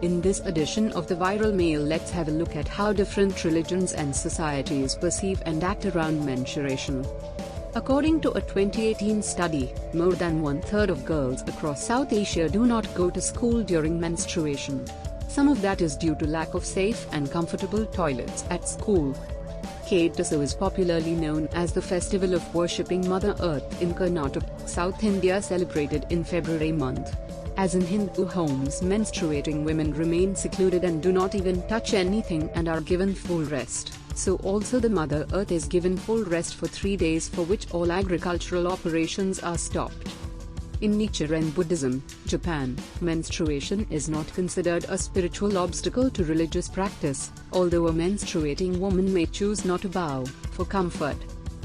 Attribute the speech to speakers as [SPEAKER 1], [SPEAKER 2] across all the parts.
[SPEAKER 1] In this edition of the Viralmail, let's have a look at how different religions and societies perceive and act around menstruation. According to a 2018 study, more than one-third of girls across South Asia do not go to school during menstruation. Some of that is due to lack of safe and comfortable toilets at school. Kadasu is popularly known as the festival of worshipping Mother Earth in Karnataka, South India, celebrated in February month. As in Hindu homes, menstruating women remain secluded and do not even touch anything and are given full rest. So also the Mother Earth is given full rest for 3 days, for which all agricultural operations are stopped. In Nichiren Buddhism, Japan, menstruation is not considered a spiritual obstacle to religious practice, although a menstruating woman may choose not to bow for comfort.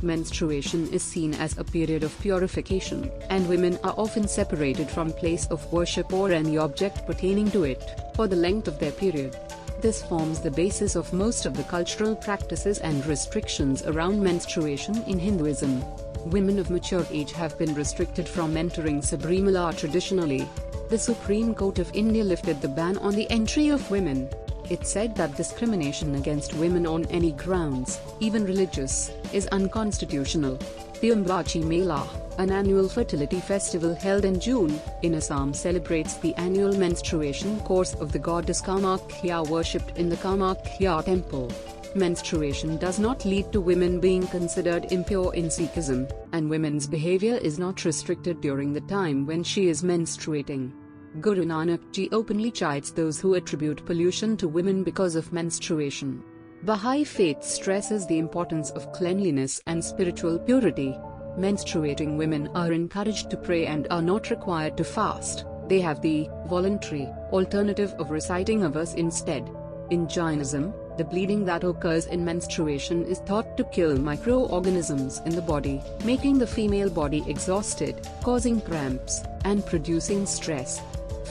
[SPEAKER 1] Menstruation is seen as a period of purification, and women are often separated from place of worship or any object pertaining to it for the length of their period. This forms the basis of most of the cultural practices and restrictions around menstruation in Hinduism. Women of mature age have been restricted from entering Sabrimala traditionally. The Supreme Court of India lifted the ban on the entry of women. It said that discrimination against women on any grounds, even religious, is unconstitutional. The Ambachi Mela, an annual fertility festival held in June, in Assam, celebrates the annual menstruation course of the goddess Kamakhya, worshipped in the Kamakhya temple. Menstruation does not lead to women being considered impure in Sikhism, and women's behavior is not restricted during the time when she is menstruating. Guru Nanak Ji openly chides those who attribute pollution to women because of menstruation. Baha'i faith stresses the importance of cleanliness and spiritual purity. Menstruating women are encouraged to pray and are not required to fast. They have the voluntary alternative of reciting a verse instead. In Jainism, the bleeding that occurs in menstruation is thought to kill microorganisms in the body, making the female body exhausted, causing cramps, and producing stress.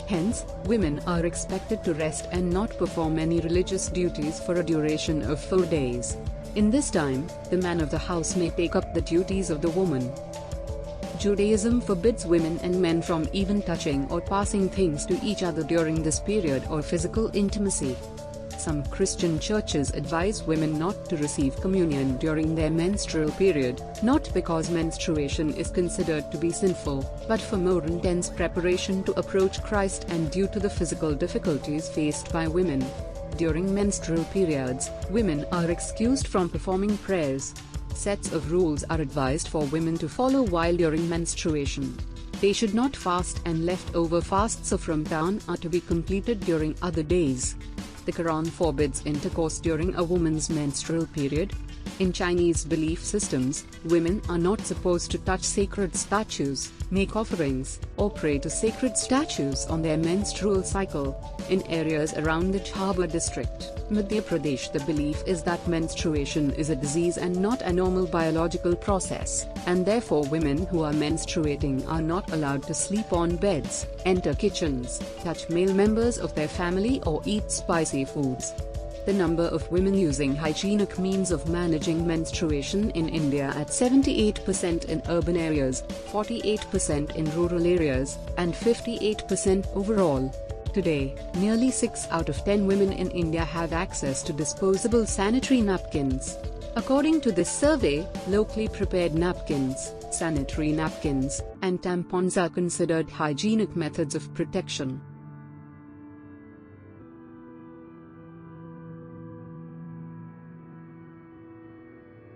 [SPEAKER 1] Hence, women are expected to rest and not perform any religious duties for a duration of 4 days. In this time, the man of the house may take up the duties of the woman. Judaism forbids women and men from even touching or passing things to each other during this period or physical intimacy. Some Christian churches advise women not to receive communion during their menstrual period, not because menstruation is considered to be sinful, but for more intense preparation to approach Christ and due to the physical difficulties faced by women. During menstrual periods, women are excused from performing prayers. Sets of rules are advised for women to follow while during menstruation. They should not fast, and leftover fasts of Ramadan are to be completed during other days. The Quran forbids intercourse during a woman's menstrual period. In Chinese belief systems, women are not supposed to touch sacred statues, make offerings, or pray to sacred statues on their menstrual cycle. In areas around the Chhabra district, Madhya Pradesh, the belief is that menstruation is a disease and not a normal biological process, and therefore women who are menstruating are not allowed to sleep on beds, enter kitchens, touch male members of their family, or eat spicy foods. The number of women using hygienic means of managing menstruation in India at 78% in urban areas, 48% in rural areas, and 58% overall. Today, nearly 6 out of 10 women in India have access to disposable sanitary napkins. According to this survey, locally prepared napkins, sanitary napkins, and tampons are considered hygienic methods of protection.